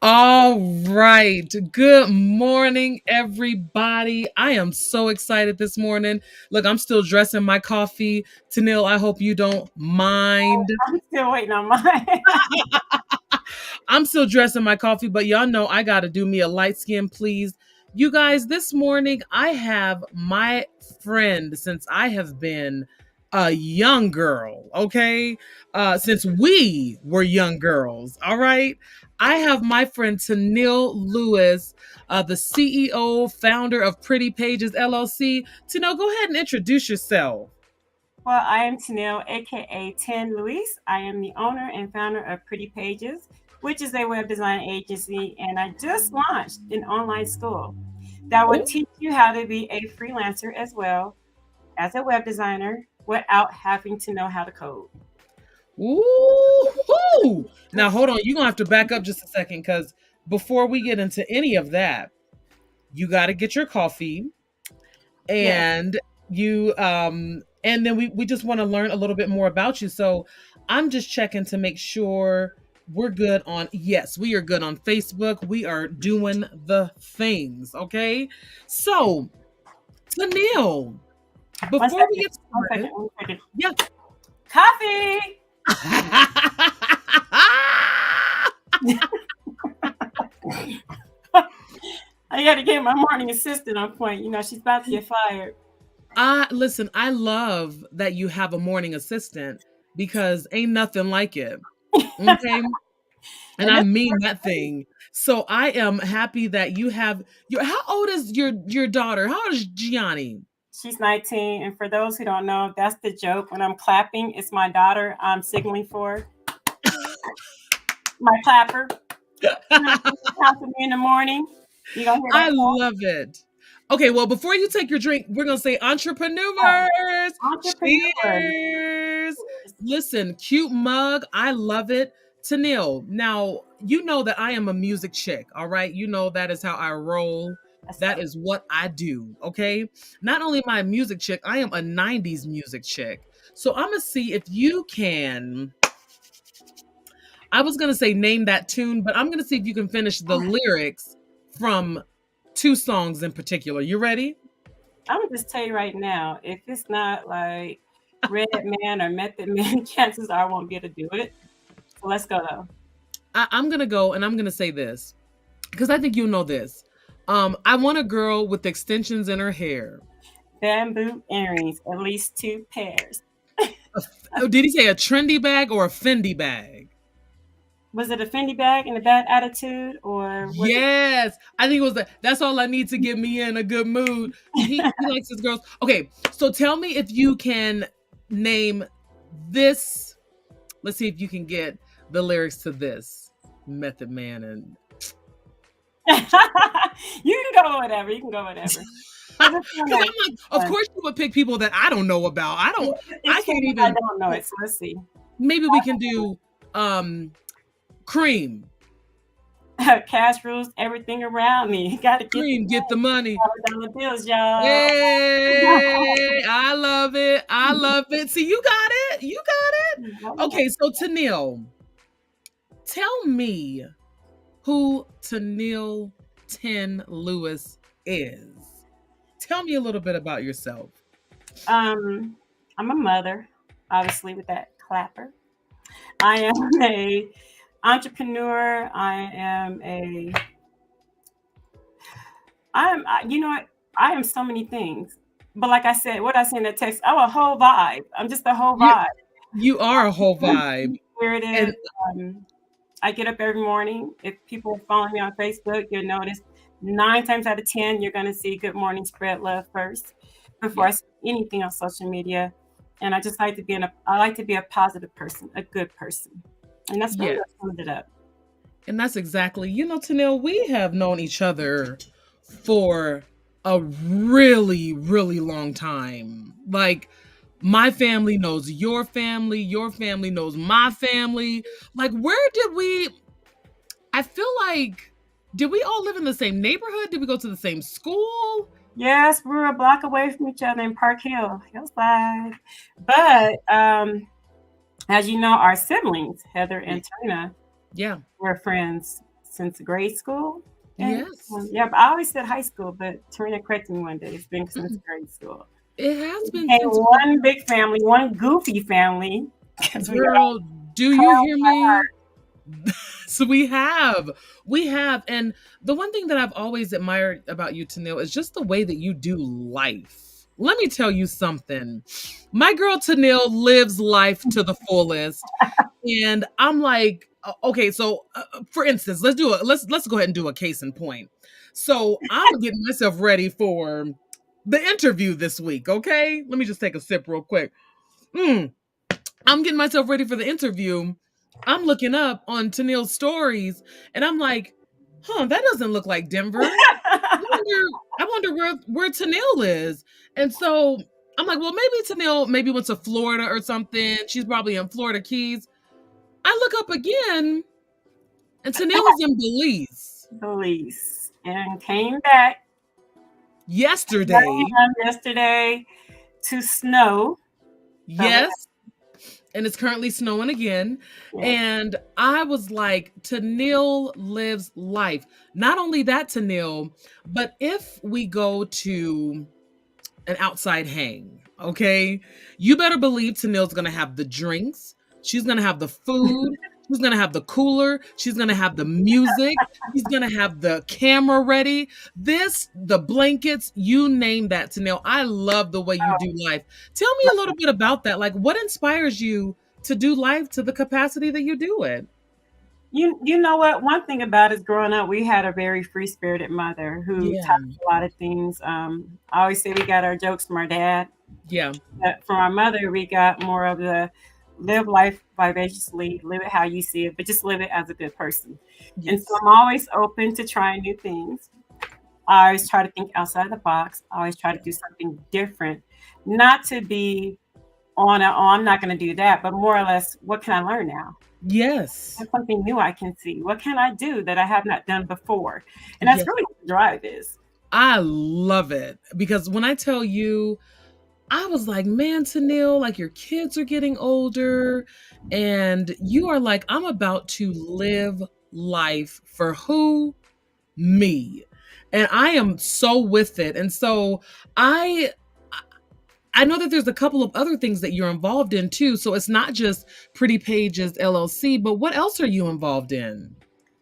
All right. Good morning, everybody. I am so excited this morning. Look, I'm still dressing my coffee. Tenille, I hope you don't mind. I'm still waiting on mine. I'm still dressing my coffee, but y'all know I got to do me a light skin, please. You guys, this morning I have my friend since I have been a young girl, okay? Since we were young girls, all right? I have my friend Tenille Lewis, the CEO, founder of Pretty Pages LLC. Tenille, go ahead and introduce yourself. Well, I am Tenille, aka Ten Luis. I am the owner and founder of Pretty Pages, which is a web design agency, and I just launched an online school that will Oh, teach you how to be a freelancer as well as a web designer without having to know how to code. ooh. Now hold on, you're gonna have to back up just a second because before we get into any of that, you gotta get your coffee Yes. and you and then we just want to learn a little bit more about you. So I'm just checking to make sure we're good on yes, we are good on Facebook. We are doing the things, okay? So Tanil, One before we second. get One started, second. One second. yeah. Coffee. I got to get my morning assistant on point. She's about to get fired. Listen, I love that you have a morning assistant because ain't nothing like it. Okay. And And I this mean that thing. So I am happy that you have your how old is your daughter? How old is Gianni? She's 19, and for those who don't know, that's the joke. When I'm clapping, it's my daughter I'm signaling for. My clapper. Count to me in the morning. You gonna hear that I clap? love it. Okay, well, before you take your drink, we're gonna say Oh, entrepreneurs. entrepreneur. Cheers. Listen, cute mug. I love it. Tanil, now you know that I am a music chick, all right? You know that is how I roll. Let's That go. is what I do, okay? Not only am I a music chick, I am a 90s music chick. So I'm gonna see if you can. I was gonna say name that tune, but I'm gonna see if you can finish the lyrics from two songs in particular. You ready? I'm gonna just tell you right now, if it's not like Red Man or Method Man, chances are I won't be able to do it. So let's go though. I'm gonna go and I'm gonna say this because I think you know this. I want a girl with extensions in her hair. Bamboo earrings, at least two pairs. Oh, did he say a trendy bag or a Fendi bag? Was it a Fendi bag and a bad attitude, or was it? Yes, I think it was that. That's all I need to get me in a good mood. He likes his girls. Okay, so tell me if you can name this. Let's see if you can get the lyrics to this Method Man and You can go whatever. You can go whatever. because Because it's I'm fun. like, of course you would pick people that I don't know about. I It's fun can't if I even. don't know it. So let's see. Maybe we can do Cream. Cash rules everything around me. Got to get the Cream, get the money. dollar bills, y'all. Hey, I love it. I love it. See, you got it. You got it. Okay, so Tanil, tell me who Tanil Ten Lewis is. Tell me a little bit about yourself. I'm a mother, obviously, with that clapper. I am a entrepreneur. You know what? I am so many things. But like I said, what I said in that text, I'm a whole vibe. I'm just a whole You vibe. you are a whole vibe. Where it And is. Um, I get up every morning. If people are following me on Facebook, you'll notice 9 times out of 10, you're going to see Good Morning Spread Love first before yeah, I see anything on social media. And I just like to I like to be a positive person, a good person. And that's really yeah. what summed it up. And that's exactly, Tanil, we have known each other for a really, really long time. Like, my family knows your family knows my family. Like, where did we, I feel like, did we all live in the same neighborhood? Did we go to the same school? Yes, we're a block away from each other in Park Hill, Hillside. But as you know, our siblings, Heather and Trina, Yeah. were friends since grade school. And Yes. yeah, but I always said high school, but Tarina corrected me one day. It's been since Mm-mm. grade school. It We has been became since one big family, one goofy family, because we all girl, do you hear me? So we have, and the one thing that I've always admired about you, Tenille, is just the way that you do life. Let me tell you something. My girl Tenille lives life to the fullest, and I'm like, okay, so for instance, let's go ahead and do a case in point. So I'm getting myself ready for the interview this week. Okay, let me just take a sip real quick. Mm. I'm getting myself ready for the interview. I'm looking up on Tennille's stories, and I'm like, that doesn't look like Denver. I wonder where Tennille is. And so I'm like, well, maybe Tennille maybe went to Florida or something. She's probably in Florida Keys. I look up again, and Tennille is in Belize police and came back yesterday. yesterday to snow. So Yes, and it's currently snowing again. yeah. And I was like, Tenille lives life. Not only that, Tenille, but if we go to an outside hang, okay, you better believe Tenille's gonna have the drinks. She's gonna have the food. She's gonna have the cooler. She's gonna have the music. She's gonna have the camera ready. The blankets, you name that, Tenille. I love the way you do life. Tell me a little bit about that. Like, what inspires you to do life to the capacity that you do it? You know what? One thing about us growing up, we had a very free spirited mother who Yeah, taught us a lot of things. I always say we got our jokes from our dad, yeah, but from our mother, we got more of the live life vivaciously, live it how you see it, but just live it as a good person. And so yes, I'm always open to trying new things. I always try to think outside the box. I always try to do something different, not to be on a, oh, I'm not going to do that, but more or less, what can I learn now? yes, What's something new I can see? What can I do that I have not done before? And that's yes. really what the drive is. I love it because when I tell you, I was like, man, Tenille, like your kids are getting older, and you are like, I'm about to live life for who? Me. And I am so with it. And so I I know that there's a couple of other things that you're involved in too. So it's not just Pretty Pages LLC, but what else are you involved in?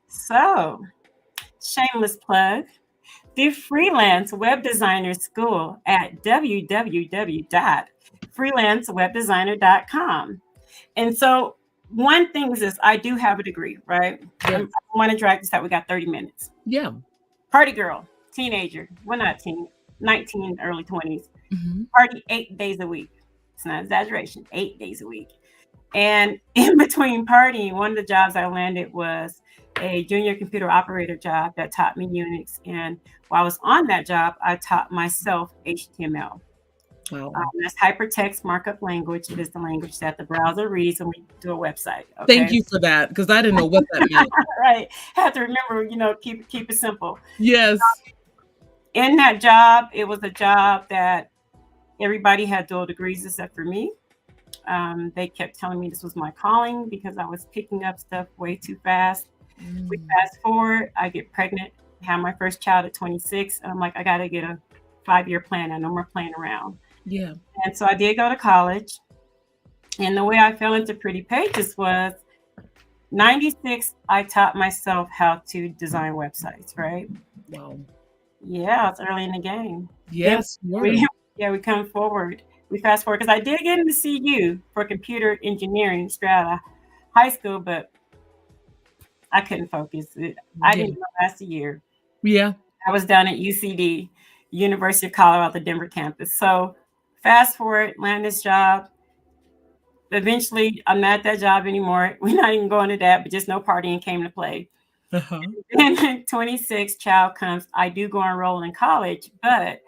So, shameless plug, the Freelance Web Designer School at www.freelancewebdesigner.com. And so, one thing is this, I do have a degree, right? I Yes. want to drag this out. We got 30 minutes. Yeah. Party girl, teenager, well, not teen, 19, early 20s. Hmm. Party 8 days a week. It's not exaggeration, 8 days a week. And in between partying, one of the jobs I landed was a junior computer operator job that taught me Unix. And while I was on that job, I taught myself HTML. Wow. That's hypertext markup language. It is the language that the browser reads when we do a website. Thank Okay. you for that because I didn't know what that meant. Right. Have to remember, keep it simple. Yes. In that job, it was a job that everybody had dual degrees except for me. They kept telling me this was my calling because I was picking up stuff way too fast. We Mm. fast forward, I get pregnant, have my first child at 26, and I'm like, I got to get a 5-year plan. I no more playing around. Yeah. And so I did go to college. And the way I fell into Pretty Pages was 96, I taught myself how to design websites, right? Wow. Yeah, it's early in the game. Then Yes, you were. we come forward. We fast forward because I did get into CU for computer engineering straight out of high school, but I couldn't focus. I Yeah. didn't last a year. Yeah. I was down at UCD, University of Colorado, the Denver campus. So fast forward, land this job. Eventually, I'm not at that job anymore. We're not even going to that, but just no partying came to play. Uh-huh. And 26, child comes. I do go enroll in college, but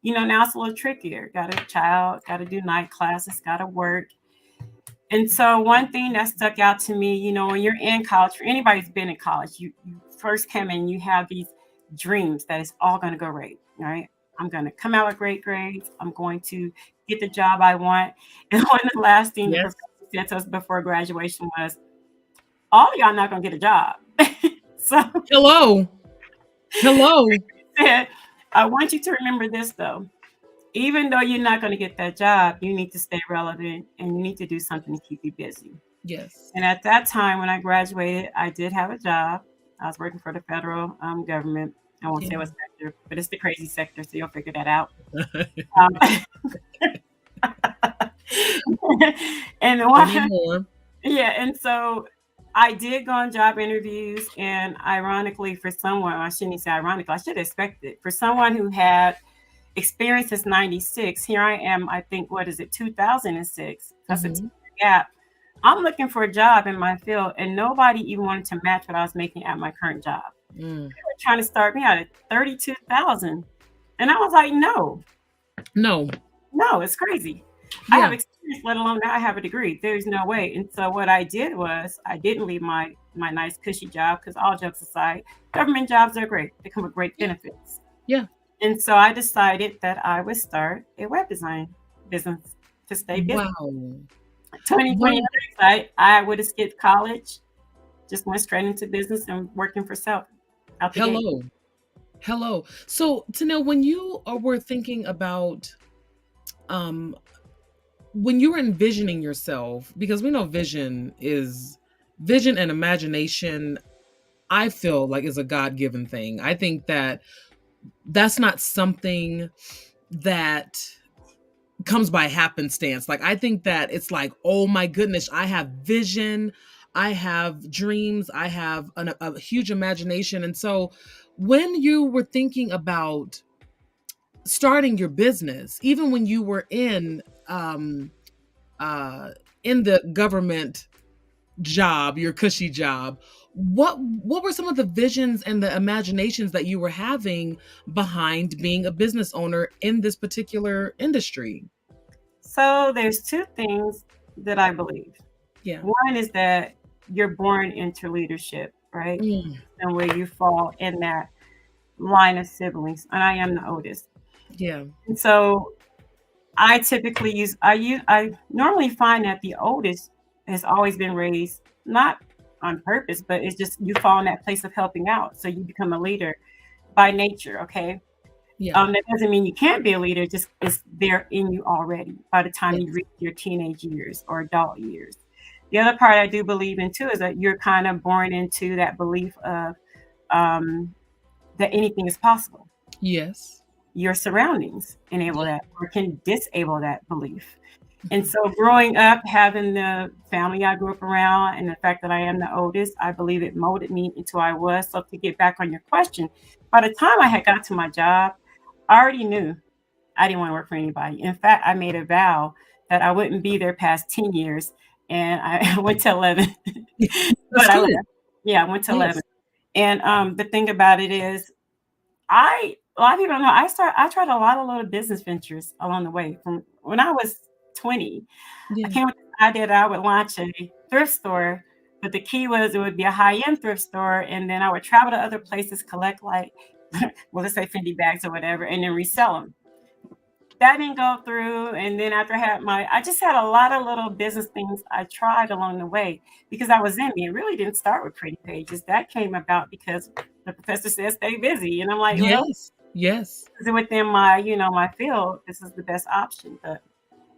now it's a little trickier. Got a child, got to do night classes, got to work. And so one thing that stuck out to me, when you're in college, for anybody who's been in college, you first come in, you have these dreams that it's all going to go right, right? I'm going to come out with great grades. I'm going to get the job I want. And one of the last things the Yes. professor said to us before graduation was, all of y'all not going to get a job. So Hello. Hello. said, I want you to remember this though. Even though you're not going to get that job, you need to stay relevant and you need to do something to keep you busy. Yes. And at that time, when I graduated, I did have a job. I was working for the federal government. I won't say Yeah. what sector, but it's the crazy sector, so you'll figure that out. Um, and Tell me one, more. yeah, and so I did go on job interviews, and ironically, for someone, I shouldn't say ironically, I should expect it. For someone who had experience since '96, here I am. I think what is it, 2006? That's a 10 Hmm. gap. I'm looking for a job in my field, and nobody even wanted to match what I was making at my current job. Mm. They were trying to start me out at 32,000, and I was like, no, No. no, it's crazy. I Yeah. have experience, let alone now I have a degree. There's no way. And so what I did was I didn't leave my nice cushy job because all jokes aside, government jobs are great. They come with great Yeah. benefits. Yeah. And so I decided that I would start a web design business to stay busy. Wow. 2020 Wow. hindsight, I would have skipped college, just went straight into business and working for self out the gate. Hello. Hello. So, Tanil, when you were thinking about, um, when you were envisioning yourself, because we know vision and imagination, I feel like is a God given thing. I think that that's not something that comes by happenstance. Like, I think that it's like, oh my goodness, I have vision, I have dreams, I have a huge imagination. And so when you were thinking about starting your business, even when you were uh in the government job, your cushy job, what were some of the visions and the imaginations that you were having behind being a business owner in this particular industry? So there's two things that I believe. Yeah. One is that you're born into leadership, right? Mm, And where you fall in that line of siblings. And I am the oldest. yeah. And so I normally find that the oldest has always been raised not on purpose, but it's just you fall in that place of helping out. So you become a leader by nature, okay? Yeah. That doesn't mean you can't be a leader, just it's there in you already by the time you Yes. reach your teenage years or adult years. The other part I do believe in too is that you're kind of born into that belief of um, that anything is possible. Yes. Your surroundings enable Yeah. that or can disable that belief. And Mhm. so growing up, having the family I grew up around and the fact that I am the oldest, I believe it molded me into who I was. So to get back on your question, by the time I had got to my job, I already knew I didn't want to work for anybody. In fact, I made a vow that I wouldn't be there past 10 years and I went to 11. That's But I left. good. Yeah, I went to 11. Yes. And the thing about it is a lot of people don't know I tried a lot of little business ventures along the way. From when I was 20, I Yeah. came with the idea that I would launch a thrift store, but the key was it would be a high-end thrift store, and then I would travel to other places, collect like, well, let's say Fendi bags or whatever, and then resell them. That didn't go through, and then after I just had a lot of little business things I tried along the way because I was in me. It really didn't start with Pretty Pages. That came about because the professor said stay busy, and I'm like, well, Yes. Yes. within my field, this is the best option. But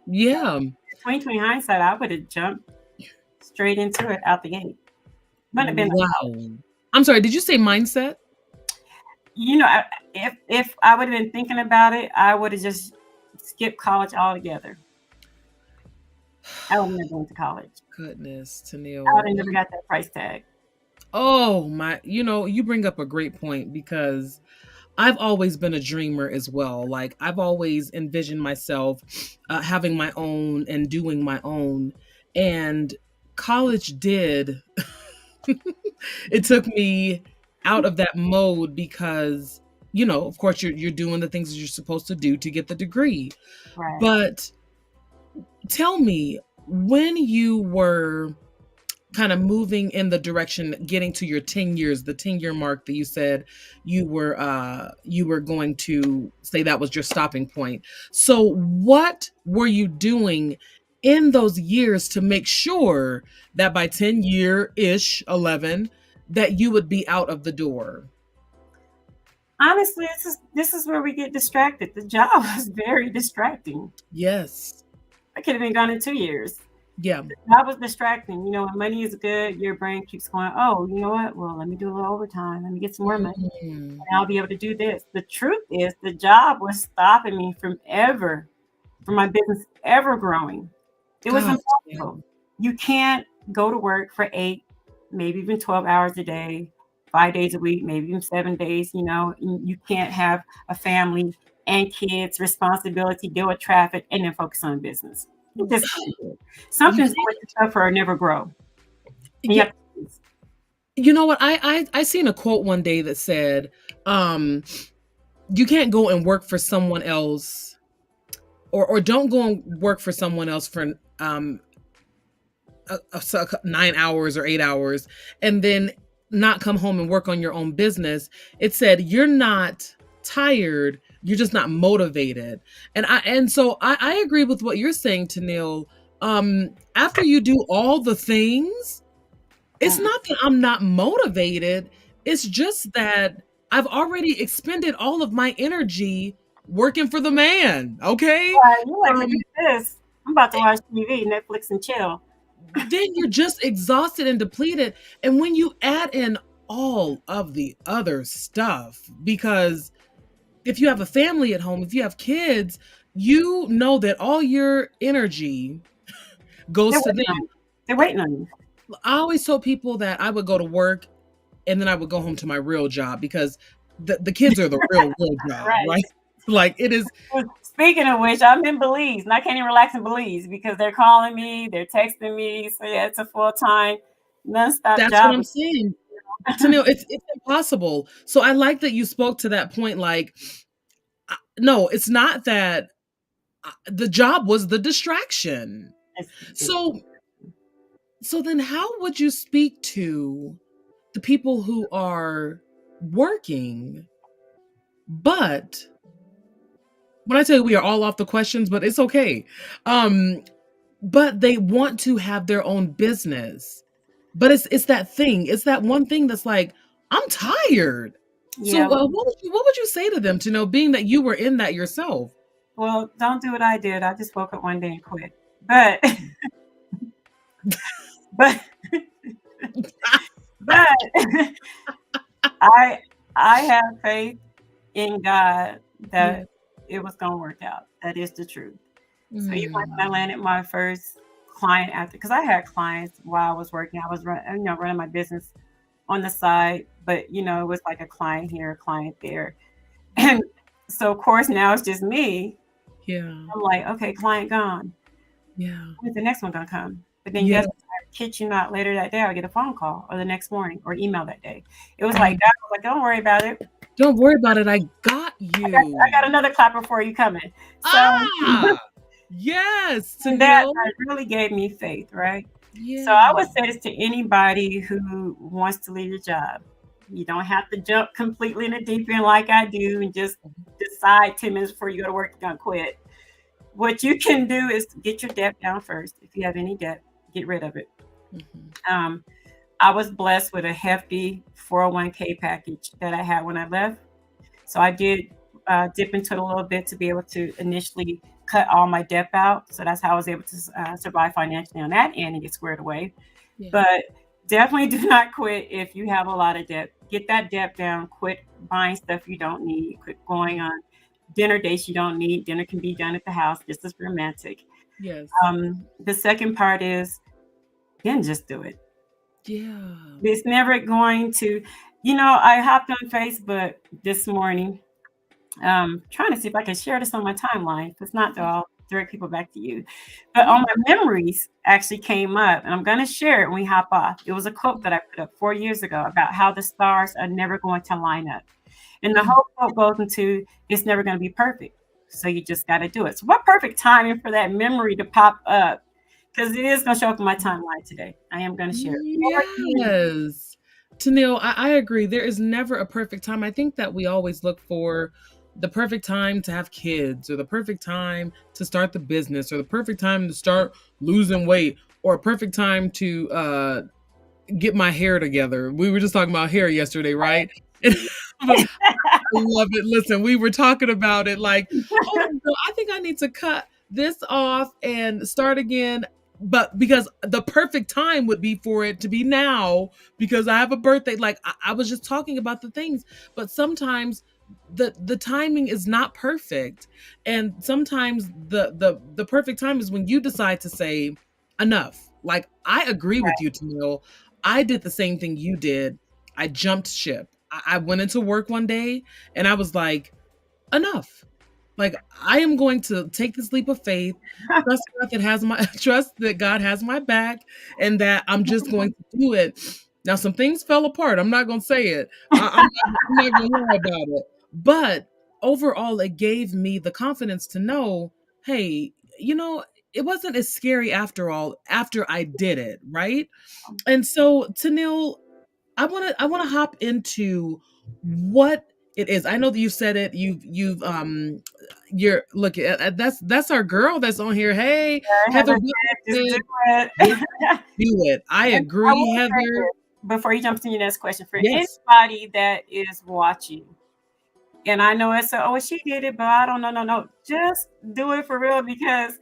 Yeah. 2020 hindsight, I would have jumped straight into it out the gate. Wouldn't have been, Wow. I'm sorry, did you say mindset? you know, if I would have been thinking about it, I would have just skipped college altogether. I would have never went to college. Goodness, I Tenille. would have never got that price tag. Oh my, you bring up a great point because I've always been a dreamer as well. Like, I've always envisioned myself having my own and doing my own. And college did, it took me out of that mode because, of course, you're doing the things that you're supposed to do to get the degree. Right. But tell me, when you were kind of moving in the direction, getting to your 10 years, the 10-year mark that you said you were going to say that was your stopping point. So what were you doing in those years to make sure that by 10 year ish 11 that you would be out of the door? Honestly, this is where we get distracted. The job was very distracting. Yes. I could have been gone in 2 years. Yeah. That was distracting. When money is good, your brain keeps going, oh, you know what? Well, let me do a little overtime. Let me get some more money. Mm. And I'll be able to do this. The truth is, the job was stopping me from my business ever growing. It was God. impossible. You can't go to work for 8, maybe even 12 hours a day, 5 days a week, maybe even 7 days. You can't have a family and kids, responsibility, deal with traffic, and then focus on business. You just can't do it. Something's going to suffer or never grow. And Yeah. You know what? I seen a quote one day that said, you can't go and work for someone else, or don't go and work for someone else for 9 hours or 8 hours and then not come home and work on your own business. It said, you're not tired, you're just not motivated. And so I agree with what you're saying, Tenille. After you do all the things, it's not that I'm not motivated. It's just that I've already expended all of my energy working for the man. Okay. You like to do this. I'm about to watch TV, Netflix, and chill. Then you're just exhausted and depleted. And when you add in all of the other stuff, because if you have a family at home, if you have kids, you know that all your energy goes to them. They're waiting on you. I always told people that I would go to work and then I would go home to my real job, because the kids are the real job, right? Like, it is. Speaking of which, I'm in Belize, and I can't even relax in Belize because they're calling me, they're texting me. So yeah, it's a full-time, nonstop job. That's what I'm saying. Tenille, it's impossible. So I like that you spoke to that point. Like, no, it's not that the job was the distraction. So then how would you speak to the people who are working, but when I tell you we are all off the questions, but it's okay. But they want to have their own business. But it's that thing. It's that one thing that's like, I'm tired. Yeah. So what would you say to them, to know, being that you were in that yourself? Well, don't do what I did. I just woke up one day and quit. But I have faith in God that it was going to work out. That is the truth. So when I landed my first client because I had clients while I was working. I was running my business on the side, but it was like a client here, a client there. And so of course now it's just me. Yeah. I'm like, okay, client gone. Yeah. When's the next one gonna come? But then I kid you not, later that day I get a phone call, or the next morning, or email that day. It was like, God was like, don't worry about it. Don't worry about it. I got you. I got another clapper for you coming. So yes. That really gave me faith, right? Yeah. So I would say this to anybody who wants to leave your job. You don't have to jump completely in the deep end like I do and just decide 10 minutes before you go to work you're gonna quit. What you can do is get your debt down first. If you have any debt, get rid of it. Mm-hmm. I was blessed with a hefty 401k package that I had when I left. So I did dip into it a little bit to be able to initially cut all my debt out. So that's how I was able to survive financially on that end and get squared away. Yeah. But definitely do not quit if you have a lot of debt. Get that debt down. Quit buying stuff you don't need. Quit going on dinner dates you don't need. Dinner can be done at the house. This is romantic. Yes. The second part is, then just do it. Yeah. It's never going to, I hopped on Facebook this morning, trying to see if I can share this on my timeline. If it's not, though, I'll direct people back to you. But all my memories actually came up, and I'm going to share it when we hop off. It was a quote that I put up 4 years ago about how the stars are never going to line up. And the whole quote goes into, it's never going to be perfect. So you just got to do it. So what perfect timing for that memory to pop up? Because it is going to show up in my timeline today. I am going to share it. Yes. Tenille, I agree. There is never a perfect time. I think that we always look for the perfect time to have kids, or the perfect time to start the business, or the perfect time to start losing weight, or a perfect time to get my hair together. We were just talking about hair yesterday, right? Right. But I love it. Listen, we were talking about it like, oh, no, I think I need to cut this off and start again. But because the perfect time would be for it to be now, because I have a birthday. Like I was just talking about the things, but sometimes the timing is not perfect, and sometimes the perfect time is when you decide to say enough. Like I agree with you, Tamil. I did the same thing you did. I jumped ship. I went into work one day and I was like, enough. Like I am going to take this leap of faith, trust that God has my back, and that I'm just going to do it. Now some things fell apart. I'm not going to say it. I'm not going to lie about it. But overall, it gave me the confidence to know, hey, it wasn't as scary after all. After I did it, right? And so, Tanil, I want to hop into what it is. I know that you said it. You're look at that's our girl that's on here. Hey, Heather, Heather said, just do Butler, it. just do it. I And I agree, will say Heather. this before you jump to your next question. For Yes. anybody that is watching, and I know it's oh, she did it, but I don't know. No. Just do it for real, because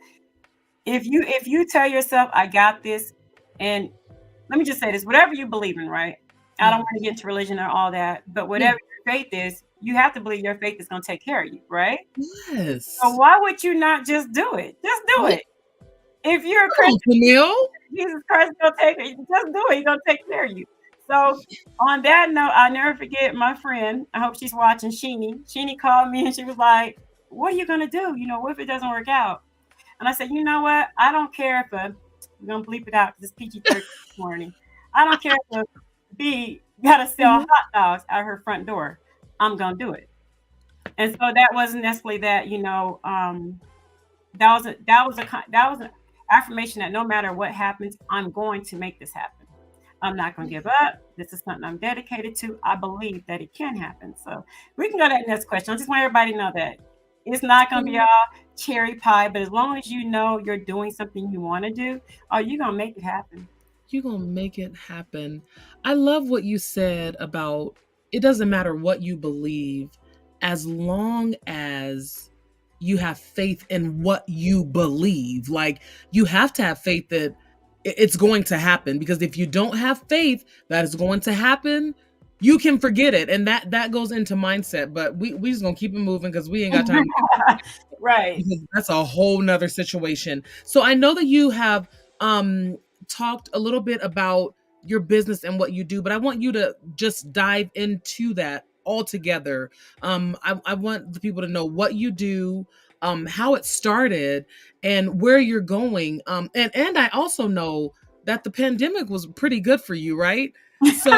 if you tell yourself, I got this, and let me just say this, whatever you believe in, right? I don't Yeah. want to get into religion or all that, but Yeah. whatever your faith is, you have to believe your faith is going to take care of you, right? So Yes. why would you not just do it? Just do Yeah. it. If you're a Come Christian, on, Tanil. Jesus Christ is gonna take it. Just do it. He's gonna take care of you. So on that note, I'll never forget my friend. I hope she's watching. Sheenie. Sheenie called me and she was like, "What are you gonna do? What if it doesn't work out?" And I said, "You know what? I don't care if we're gonna bleep it out because it's PG-13 this morning. I don't care if a B gotta sell Mhm. hot dogs out her front door. I'm gonna do it." And so that wasn't necessarily that. That was an affirmation that no matter what happens, I'm going to make this happen. I'm not going to give up. This is something I'm dedicated to. I believe that it can happen. So we can go to that next question. I just want everybody to know that it's not going to be all cherry pie, but as long as you know you're doing something you want to do, you're going to make it happen. You're going to make it happen. I love what you said about it doesn't matter what you believe as long as you have faith in what you believe. Like you have to have faith that it's going to happen, because if you don't have faith that it's going to happen, you can forget it. And that goes into mindset, but we just going to keep it moving because we ain't got time, Right. because that's a whole nother situation. So I know that you have talked a little bit about your business and what you do, but I want you to just dive into that altogether. I want the people to know what you do, how it started, and where you're going. And I also know that the pandemic was pretty good for you, right? So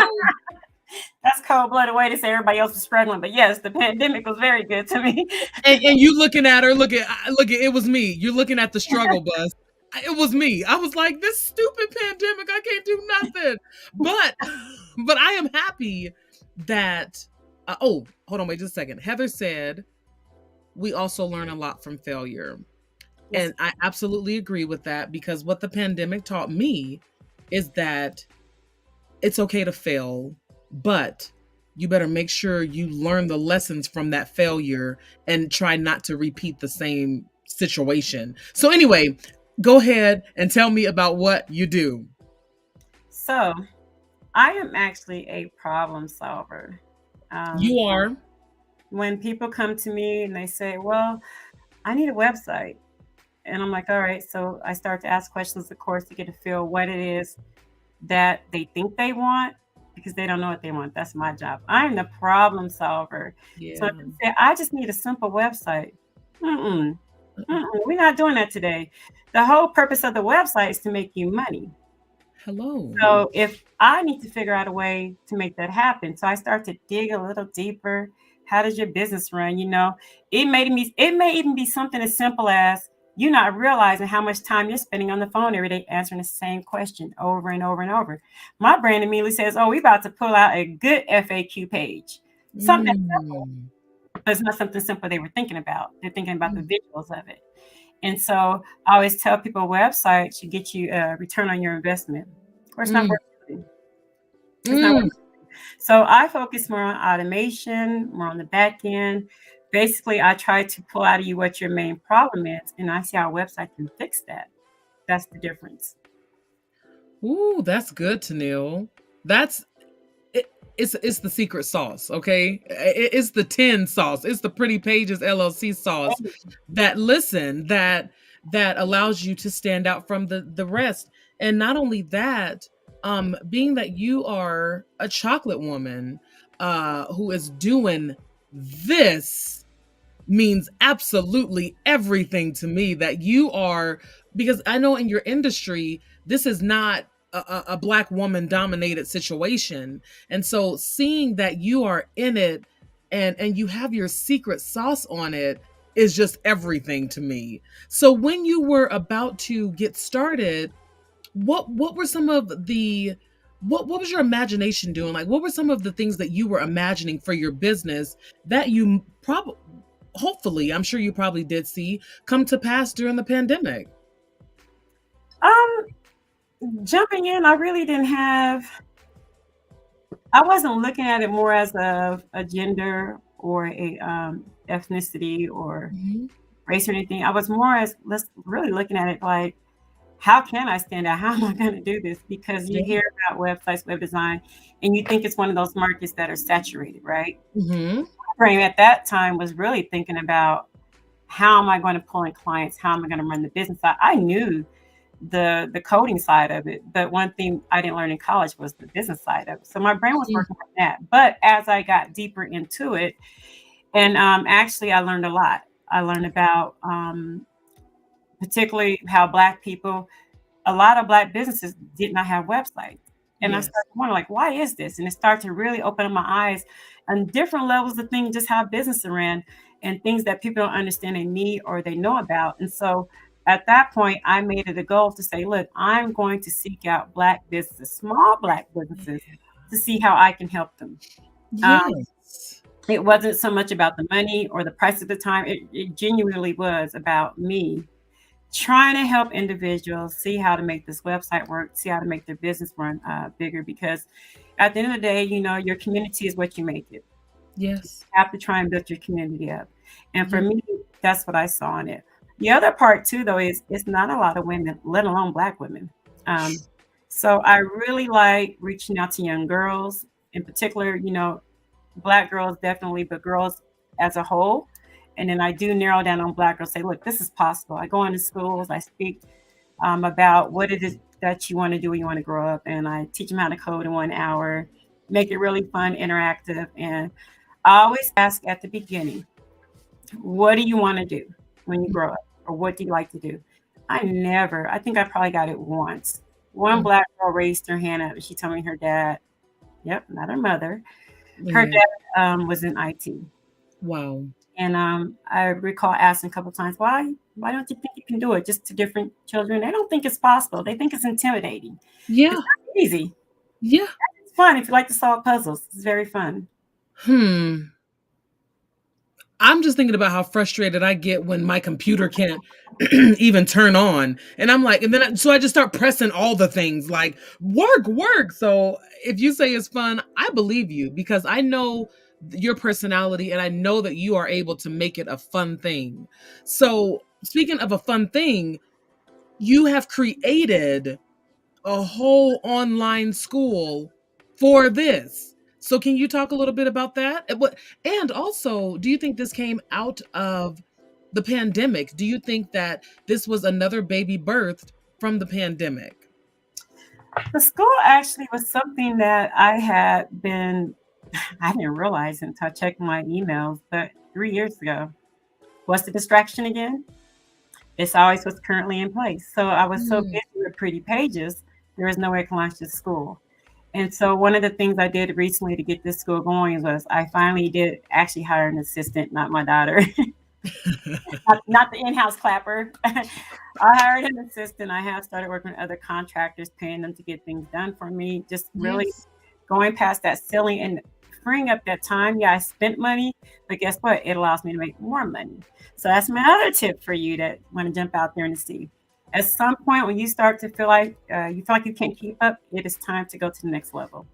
That's cold blooded way to say everybody else was struggling. But yes, the pandemic was very good to me. and you looking at her, look at it was me. You're looking at the struggle bus. It was me. I was like, this stupid pandemic, I can't do nothing. But but I am happy that oh, hold on, wait just a second. Heather said we also learn a lot from failure. Yes. And I absolutely agree with that, because what the pandemic taught me is that it's okay to fail, but you better make sure you learn the lessons from that failure and try not to repeat the same situation. So, anyway, go ahead and tell me about what you do. So I am actually a problem solver. You Um, are. when people come to me and they say, "Well, I need a website," and I'm like, "All right." So I start to ask questions, of course, to get a feel what it is that they think they want, because they don't know what they want. That's my job. I'm the problem solver. So if Yeah. you say, "I just need a simple website," mm-mm, Uh-uh. mm-mm, we're not doing that today. The whole purpose of the website is to make you money. Hello. So if I need to figure out a way to make that happen, so I start to dig a little deeper. How does your business run? It may even be something as simple as you not realizing how much time you're spending on the phone every day answering the same question over and over and over. My brain immediately says, "Oh, we about to pull out a good FAQ page." Something that's simple, Mm. but it's not something simple they were thinking about. They're thinking about the Mm. visuals of it. And so I always tell people, websites should get you a return on your investment. Of course, not Mm. worth it. It's not what. Mm. So I focus more on automation, more on the back end. Basically, I try to pull out of you what your main problem is, and I see how a website can fix that. That's the difference. Ooh, that's good, Tenille. That's it, it's the secret sauce, okay? It's the 10 sauce. It's the Pretty Pages LLC sauce that that allows you to stand out from the rest. And not only that, being that you are a chocolate woman who is doing this means absolutely everything to me that you are, because I know in your industry this is not a black woman dominated situation, and so seeing that you are in it and you have your secret sauce on it is just everything to me. So when you were about to get started, what were some of the what was your imagination doing? Like, what were some of the things that you were imagining for your business that you probably, hopefully, I'm sure you probably did see come to pass during the pandemic? Um, Jumping in, I really didn't have. I wasn't looking at it more as a gender or a ethnicity or Mhm. race or anything. I was more as let's really looking at it like, how can I stand out? How am I going to do this? Because you Yeah. hear about websites, web design, and you think it's one of those markets that are saturated, right? Mhm. Brain at that time was really thinking about how am I going to pull in clients? How am I going to run the business? I knew the coding side of it, but one thing I didn't learn in college was the business side of it. So my brain was Mm. working on that. But as I got deeper into it, and actually I learned a lot. I learned about particularly how Black people, a lot of Black businesses did not have websites. And I Yes. started wondering, like, why is this? And it started to really open up my eyes on different levels of things, just how business ran and things that people don't understand they need or they know about. And so at that point, I made it a goal to say, look, I'm going to seek out Black businesses, small Black businesses, to see how I can help them. Um, Yes. it wasn't so much about the money or the price at the time. It genuinely was about me trying to help individuals see how to make this website work, see how to make their business run bigger. Because at the end of the day, you know, your community is what you make it. Yes. You have to try and build your community up. And for Yeah. me, that's what I saw in it. The other part too, though, is it's not a lot of women, let alone Black women. Um, so I really like reaching out to young girls, in particular, you know, Black girls definitely, but girls as a whole. And then I do narrow down on Black girls, say, look, this is possible. I go into schools, I speak about what it is that you want to do when you want to grow up, and I teach them how to code in 1 hour, make it really fun, interactive. And I always ask at the beginning, what do you want to do when you grow up? Or what do you like to do? I think I probably got it once. One Mm. Black girl raised her hand up and she told me her dad, yep, not her mother, her Yeah. dad was in IT. Wow. And I recall asking a couple of times, why don't you think you can do it? Just to different children, they don't think it's possible. They think it's intimidating. Yeah. It's not easy. Yeah. It's fun if you like to solve puzzles. It's very fun. Hmm. I'm just thinking about how frustrated I get when my computer can't even turn on. And I'm like, and then so I just start pressing all the things like work, work. So if you say it's fun, I believe you because I know your personality and I know that you are able to make it a fun thing. So speaking of a fun thing, you have created a whole online school for this. So can you talk a little bit about that? And also, do you think this came out of the pandemic? Do you think that this was another baby birthed from the pandemic? The school actually was something that I had been, I didn't realize until I checked my emails, but 3 years ago. What's the distraction again? It's always what's currently in place. So I was so Mm. busy with Pretty Pages, there was no way I could launch this school. And so one of the things I did recently to get this school going was I finally did actually hire an assistant, not my daughter, not the in-house clapper. I hired an assistant. I have started working with other contractors, paying them to get things done for me, just really Yes. going past that ceiling and freeing up that time. Yeah, I spent money, but guess what? It allows me to make more money. So that's my other tip for you that want to jump out there and see. At some point, when you start to feel like you can't keep up, it is time to go to the next level.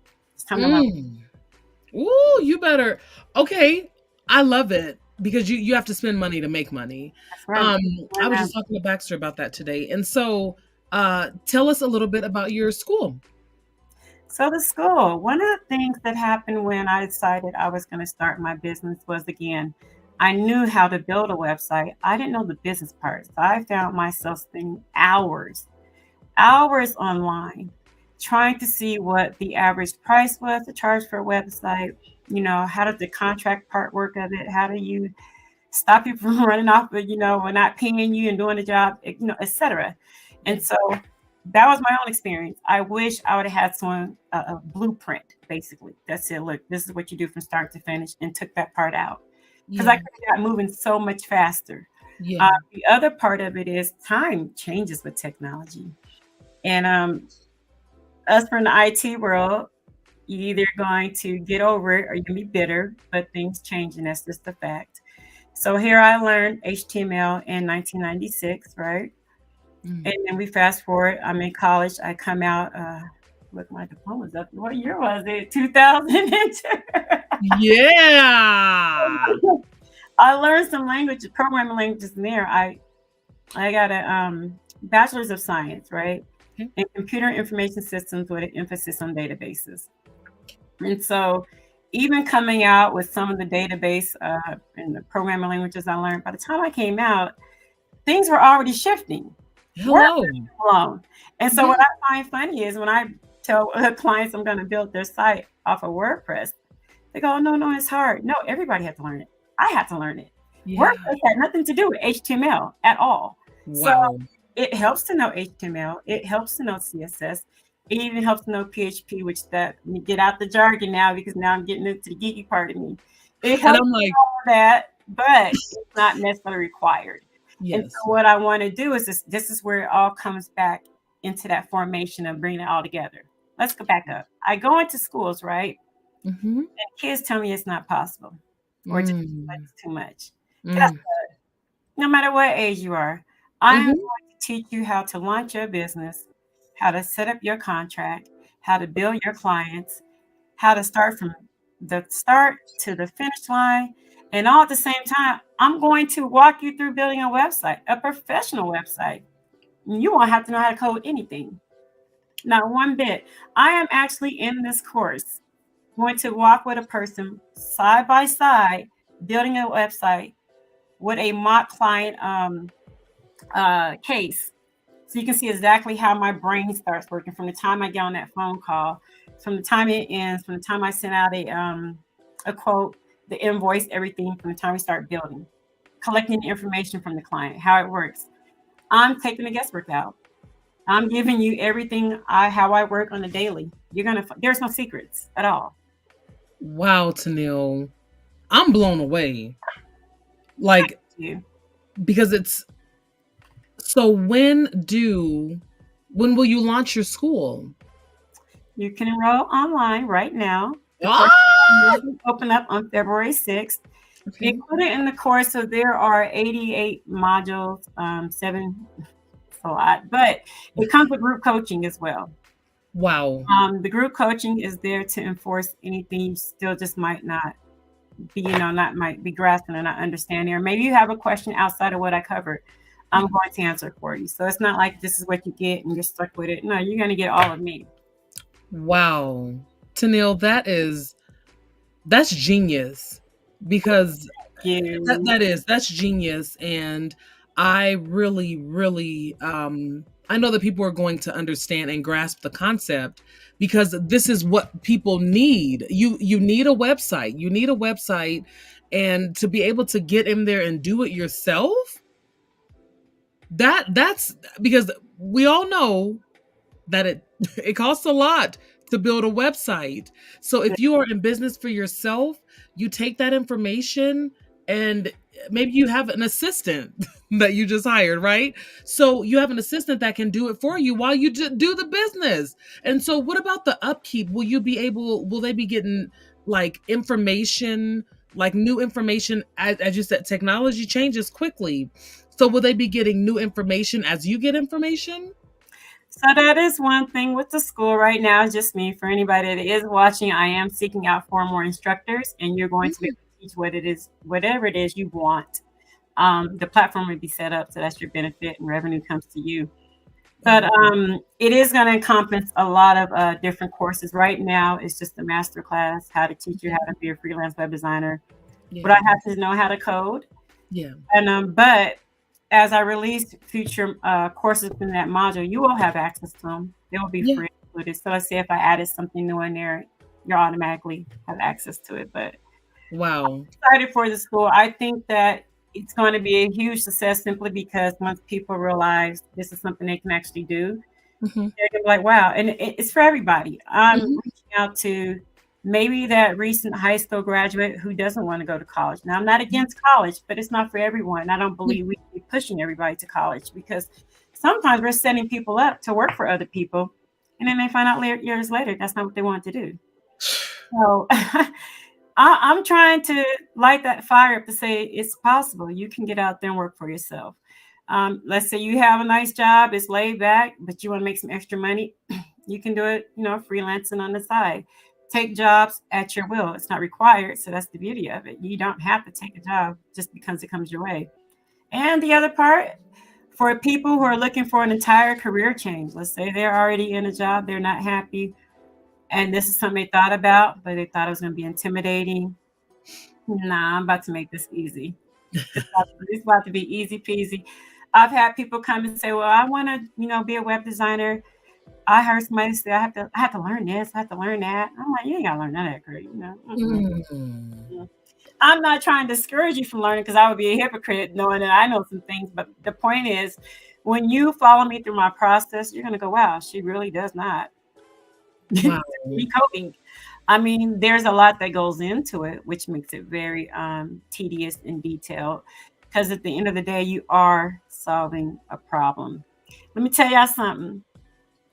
It's time to learn. Mm. Ooh, you better. Okay, I love it because you have to spend money to make money. That's right. Um, I Learn was that. just talking to Baxter about that today, and so tell us a little bit about your school. So the school, one of the things that happened when I decided I was going to start my business was, again, I knew how to build a website. I didn't know the business part. So I found myself spending hours online trying to see what the average price was to charge for a website. How does the contract part work of it? How do you stop you from running off, or not paying you and doing the job, etc. And so that was my own experience. I wish I would have had someone a blueprint, basically. That said, look, this is what you do from start to finish, and took that part out because I Yeah, could have got moving so much faster. yeah. The other part of it is time changes with technology, and us from the IT world, you're either going to get over it or you're gonna be bitter, but things change, and that's just the fact. So here I learned HTML in 1996, right? Mm. And then we fast forward. I'm in college. I come out. Look, my diploma's up. What year was it? 2002. Yeah. I learned some languages, programming languages in there. I got a bachelor's of science, right, Okay. in computer information systems with an emphasis on databases. And so, even coming out with some of the database and the programming languages I learned, by the time I came out, things were already shifting. We're Hello. blown. And so, what Mhm. I find funny is when I tell clients I'm going to build their site off of WordPress, they go, "Oh, no, no, it's hard." No, everybody had to learn it. I had to learn it. Yeah. WordPress had nothing to do with HTML at all. So Wow. it helps to know HTML. It helps to know CSS. It even helps to know PHP, which that let me get out the jargon now because now I'm getting into the geeky part of me. It And helps I'm like, with that, but it's not necessarily required. And yes. so what I want to do is this is where it all comes back into that formation of bringing it all together. Let's go back up. I go into schools, right? Mm-hmm. And kids tell me it's not possible or just Mm. it's too much. Guess Mm. no matter what age you are, I am Mm-hmm. going to teach you how to launch your business, how to set up your contract, how to bill your clients, how to start from the start to the finish line. And all at the same time, I'm going to walk you through building a website, a professional website. You won't have to know how to code anything, not one bit. I am actually in this course going to walk with a person side by side, building a website with a mock client case. So you can see exactly how my brain starts working from the time I get on that phone call, from the time it ends, from the time I send out a quote, the invoice, everything from the time we start building, collecting the information from the client, how it works. I'm taking the guesswork out. I'm giving you everything how I work on a daily. There's no secrets at all. Wow, Tenille. I'm blown away. Like, You because it's so when will you launch your school? you can enroll online right now. The course Ah! will open up on February 6th. Okay. Included in the course, so there are 88 modules, seven, it's a lot, but it comes with group coaching as well. Wow. The group coaching is there to enforce anything you still just might not be, not might be grasping or not understanding, or maybe you have a question outside of what I covered. I'm going to answer for you. So it's not like this is what you get and you're stuck with it. No, you're going to get all of me. Wow. Tenille, that's genius because You. that's genius. And I really I know that people are going to understand and grasp the concept because this is what people need. You need a website. You need a website, and to be able to get in there and do it yourself, that's because we all know that it costs a lot to build a website. So if you are in business for yourself, you take that information and maybe you have an assistant that you just hired, right? So you have an assistant that can do it for you while you do the business. And so what about the upkeep? Will they be getting like information, like new information as you said, technology changes quickly. So will they be getting new information as you get information? So that is one thing with the school right now. Just me. For anybody that is watching, I am seeking out for more instructors, and you're going to be able to teach what it is, whatever it is you want. The platform will be set up so that's your benefit and revenue comes to you. But it is going to encompass a lot of different courses. Right now, it's just a master class, how to teach you how to be a freelance web designer. Yeah. But I have to know how to code. Yeah. And but as I release future courses in that module, you will have access to them. They will be free included. So let's say if I added something new in there, you automatically have access to it. But wow, I'm excited for the school. I think that it's going to be a huge success simply because once people realize this is something they can actually do, they're going to be like, wow. And it's for everybody. I'm reaching out to maybe that recent high school graduate who doesn't want to go to college. Now, I'm not against college, but it's not for everyone. I don't believe we should be pushing everybody to college because sometimes we're setting people up to work for other people. And then they find out years later that's not what they want to do. So I'm trying to light that fire up to say it's possible. You can get out there and work for yourself. Let's say you have a nice job, it's laid back, but you want to make some extra money. You can do it, freelancing on the side. Take jobs at your will. It's not required. So that's the beauty of it. You don't have to take a job just because it comes your way. And the other part, for people who are looking for an entire career change, let's say they're already in a job, they're not happy, and this is something they thought about, but they thought it was going to be intimidating. Nah, I'm about to make this easy. It's about to be easy peasy. I've had people come and say, well, I want to, be a web designer. I heard somebody say, I have to learn this, I have to learn that. I'm like, you ain't got to learn none of that, girl. I'm not trying to discourage you from learning because I would be a hypocrite knowing that I know some things. But the point is, when you follow me through my process, you're going to go, wow, she really does not. Wow. Be coding. I mean, there's a lot that goes into it, which makes it very tedious and detailed. Because at the end of the day, you are solving a problem. Let me tell y'all something.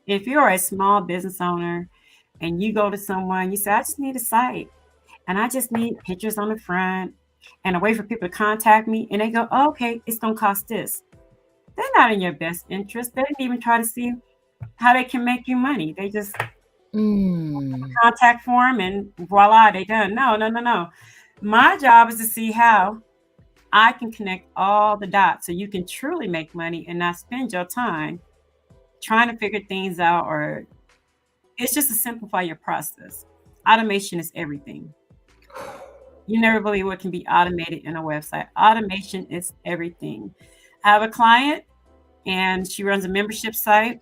If you're a small business owner and you go to someone, you say, I just need a site and I just need pictures on the front and a way for people to contact me. And they go, oh, okay, it's going to cost this. They're not in your best interest. They didn't even try to see how they can make you money. They just contact form and voila, they done. No. My job is to see how I can connect all the dots so you can truly make money and not spend your time trying to figure things out, or it's just to simplify your process. Automation is everything. You never believe what can be automated in a website. Automation is everything. I have a client and she runs a membership site.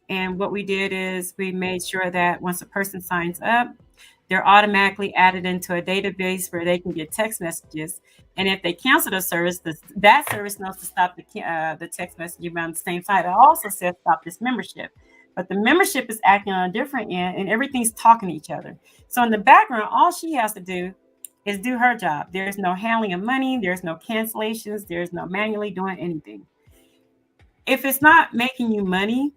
And what we did is we made sure that once a person signs up, they're automatically added into a database where they can get text messages. And if they cancel the service, that service knows to stop the text messaging on the same side. It also says stop this membership. But the membership is acting on a different end and everything's talking to each other. So in the background, all she has to do is do her job. There's no handling of money. There's no cancellations. There's no manually doing anything. If it's not making you money,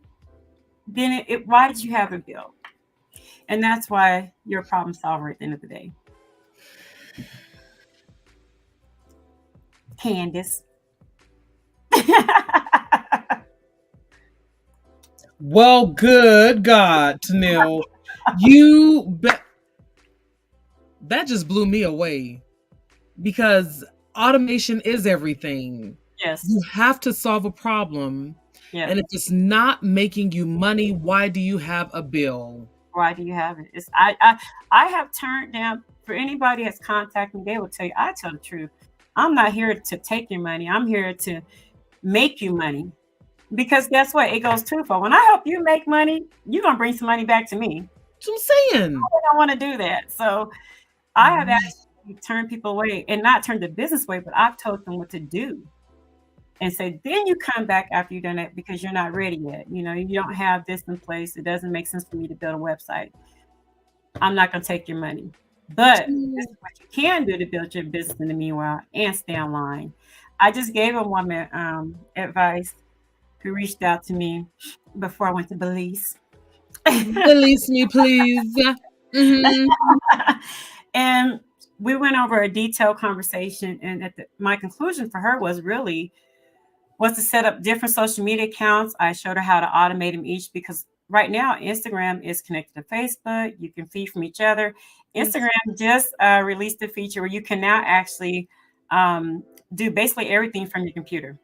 then why did you have it built? And that's why you're a problem solver at the end of the day. Candace. Well, good God, Tenille. That just blew me away because automation is everything. Yes. You have to solve a problem. Yes. And if it's not making you money, why do you have a bill? Why do you have it? I have turned down, for anybody that's contacted me, they will tell you, I tell the truth. I'm not here to take your money. I'm here to make you money. Because guess what? It goes twofold. When I help you make money, you're going to bring some money back to me. That's what I'm saying. I don't want to do that. So I have actually turned people away, and not turned the business away, but I've told them what to do. And say, then you come back after you've done it because you're not ready yet. You don't have this in place. It doesn't make sense for me to build a website. I'm not going to take your money. But this is what you can do to build your business in the meanwhile and stay online. I just gave a woman advice who reached out to me before I went to Belize. Release me, please. And we went over a detailed conversation. And my conclusion for her was really, was to set up different social media accounts. I showed her how to automate them each because right now Instagram is connected to Facebook. You can feed from each other. Yes. Instagram just released a feature where you can now actually do basically everything from your computer.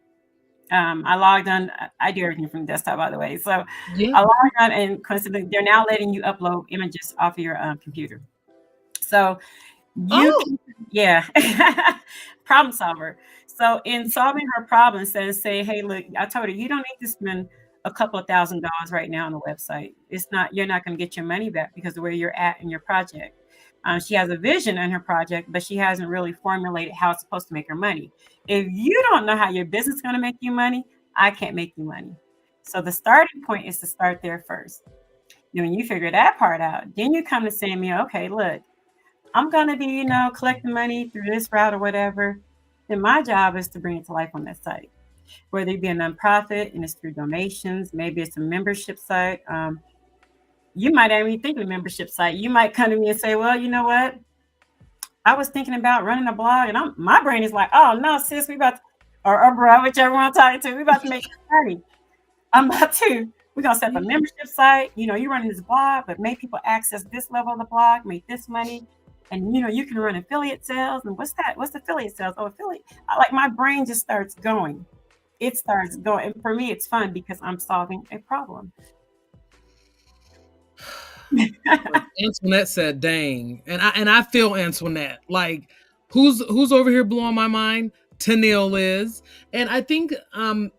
I logged on. I do everything from the desktop, by the way. So Yeah. I logged on, and coincidentally, they're now letting you upload images off of your computer. So you Oh, can, yeah, problem solver. So in solving her problem, instead of saying, "Hey, look, I told her you don't need to spend a couple of $1,000s right now on the website. It's not you're not going to get your money back because of where you're at in your project." She has a vision on her project, but she hasn't really formulated how it's supposed to make her money. If you don't know how your business is going to make you money, I can't make you money. So the starting point is to start there first. Then when you figure that part out, then you come to saying me, okay, look, I'm gonna be, collecting money through this route or whatever. Then my job is to bring it to life on that site. Whether it be a nonprofit and it's through donations, maybe it's a membership site. You might not even think of a membership site. You might come to me and say, well, you know what? I was thinking about running a blog, and my brain is like, oh no, sis, we about to, or bro, whichever one I'm talking to, we about to make money. We're gonna set up a yeah. membership site. You're running this blog, but make people access this level of the blog, make this money. And you can run affiliate sales. And what's that? What's affiliate sales? Oh, affiliate. Like my brain just starts going. It starts going. And for me, it's fun because I'm solving a problem. Antoinette said, "Dang," and I feel Antoinette. Like, who's over here blowing my mind? Tenille is, and I think and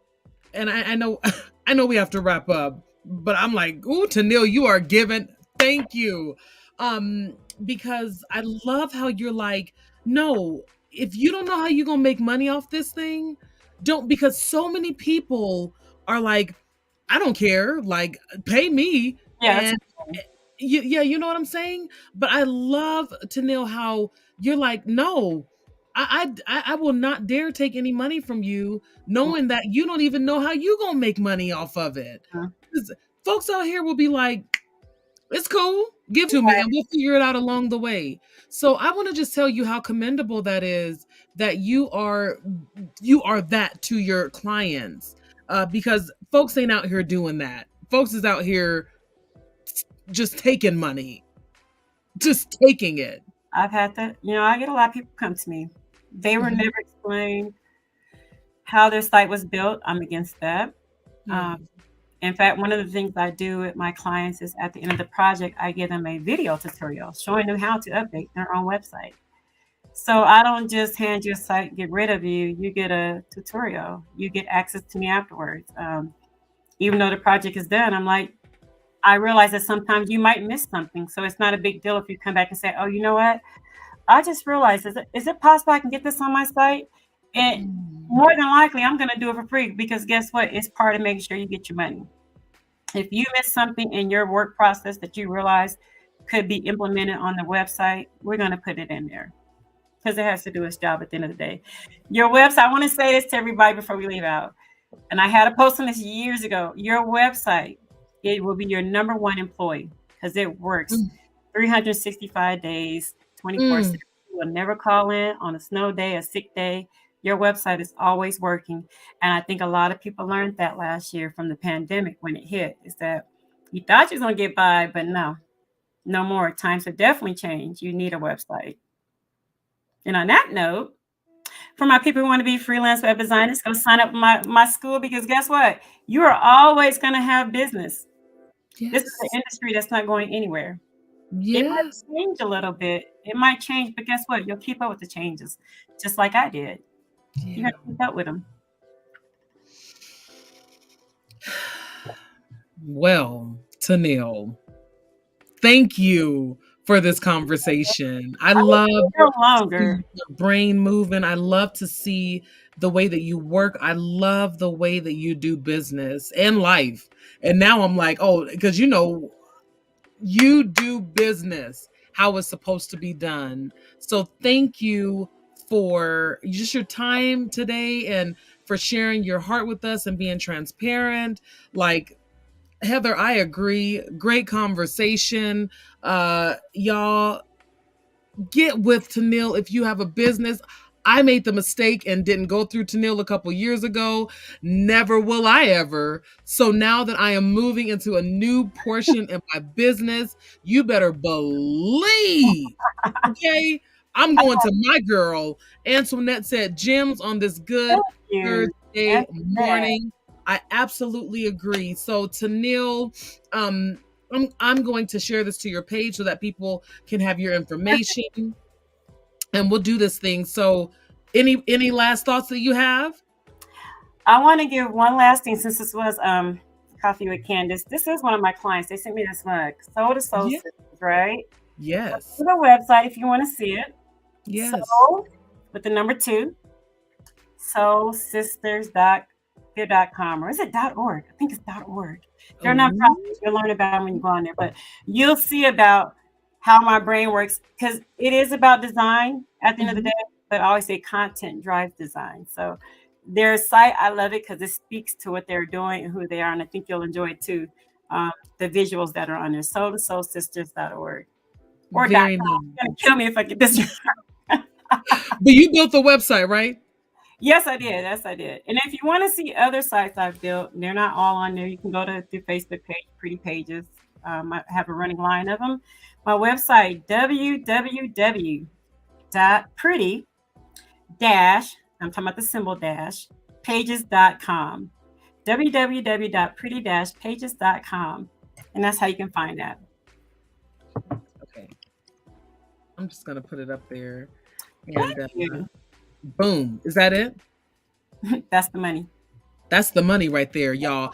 I know I know we have to wrap up, but I'm like, ooh, Tenille, you are given. Thank you, um, because I love how you're like, no, if you don't know how you're gonna make money off this thing, don't, because so many people are like, I don't care, like, pay me. Yeah, that's And yeah, you know what I'm saying? But I love to know how you're like, no, I will not dare take any money from you, knowing that you don't even know how you gonna make money off of it. mhm. 'Cause folks out here will be like, it's cool, give it to me, and we'll figure it out along the way. So I want to just tell you how commendable that is, that you are that to your clients, because folks ain't out here doing that. Folks is out here just taking money, just taking it. I've had that. I get a lot of people come to me. They were Mhm. never explained how their site was built. I'm against that. Yeah. Um, In fact, one of the things I do with my clients is at the end of the project, I give them a video tutorial showing them how to update their own website. So I don't just hand you a site, get rid of you. You get a tutorial. You get access to me afterwards. Even though the project is done, I'm like, I realize that sometimes you might miss something. So it's not a big deal if you come back and say, oh, you know what? I just realized, is it possible I can get this on my site? And Mm. more than likely, I'm going to do it for free because guess what? It's part of making sure you get your money. If you miss something in your work process that you realize could be implemented on the website, we're going to put it in there because it has to do its job at the end of the day. Your website, I want to say this to everybody before we leave out. And I had a post on this years ago. Your website, it will be your number one employee because it works Mm. 365 days, 24/7. Mm. You will never call in on a snow day, a sick day. Your website is always working. And I think a lot of people learned that last year from the pandemic when it hit, is that you thought you was going to get by, but no, no more. Times have definitely changed. You need a website. And on that note, for my people who want to be freelance web designers, go sign up for my school because guess what? You are always going to have business. This is an Yes. industry that's not going anywhere. It Yes. might change a little bit. It might change, but guess what? You'll keep up with the changes, just like I did. You're Yeah. going to keep up with them. Well, Tanil, thank you for this conversation. I I was love no to see longer. your brain moving. I love to see the way that you work. I love the way that you do business and life. And now I'm like, oh, because you do business how it's supposed to be done. So thank you for just your time today and for sharing your heart with us and being transparent. Like, Heather, I agree. Great conversation. Y'all, get with Tanil if you have a business. I made the mistake and didn't go through Tenille a couple years ago. Never will I ever. So now that I am moving into a new portion in my business, you better believe, okay? I'm going to my girl. Antoinette said gems on this good Thank you. Thursday And that. morning. I absolutely agree. So Tenille, I'm going to share this to your page so that people can have your information and we'll do this thing. So any last thoughts that you have? I want to give one last thing since this was Coffee with Candace. This is one of my clients. They sent me this mug. Soul to Soul Yeah. Sisters, right? Go to Yes. the website if you want to see it. Yes. Soul with the number 2, soulsisters.com, or is it .org? I think it's .org. They're Ooh, nonprofits. You'll learn about them when you go on there, but you'll see about how my brain works because it is about design at the end of the mhm. day. But I always say content drives design. So their site, I love it because it speaks to what they're doing and who they are, and I think you'll enjoy it too. The visuals that are on there, soul to soulsisters.org or .com. Very It's nice. gonna kill me if I get this. But you built the website, right? Yes, I did. Yes, I did. And if you want to see other sites I've built, they're not all on there. You can go to the Facebook page, Pretty Pages. I have a running line of them. My website, www.pretty dash, I'm talking about the symbol dash, pages.com. www.pretty-pages.com. And that's how you can find that. Okay. I'm just gonna put it up there. Thank And you. boom. Is that it? That's the money. That's the money right there, y'all.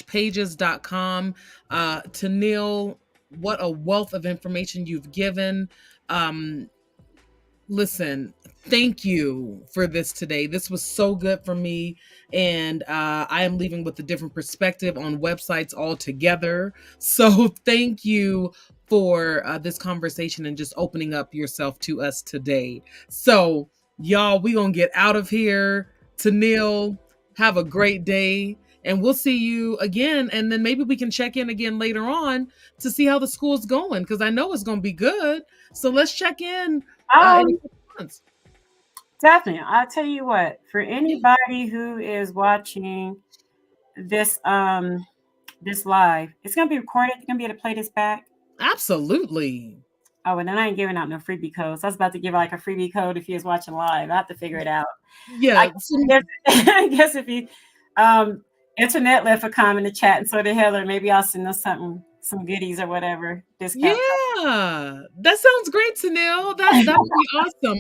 www.pretty-pages.com. Tenille, what a wealth of information you've given. Um, Listen, thank you for this today. This was so good for me. And I am leaving with a different perspective on websites altogether. So thank you for this conversation and just opening up yourself to us today. So, y'all, we going to get out of here. Tenille, have a great day. And we'll see you again. And then maybe we can check in again later on to see how the school's going because I know it's going to be good. So let's check in in a Um, couple months. Definitely. I'll tell you what, for Yeah, anybody who is watching this this live, it's gonna be recorded. You're gonna be able to play this back. absolutely. Oh, and then I ain't giving out no freebie codes. I was about to give like a freebie code if you was watching live. I have to figure it out. I Yeah. guess, I guess if you internet left a comment in the chat and so the hell, or maybe I'll send them something, some goodies or whatever, discount Yeah. That sounds great, Tanil. That would be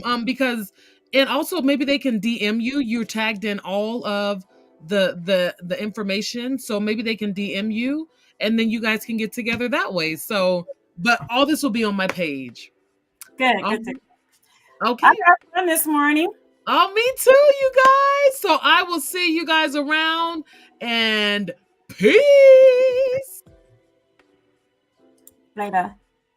awesome. Because and also maybe they can DM you. You're tagged in all of the information. So maybe they can DM you and then you guys can get together that way. So but all this will be on my page. Good, Oh, good. I okay. had fun this morning. Oh, me too, you guys. So I will see you guys around and peace. Later.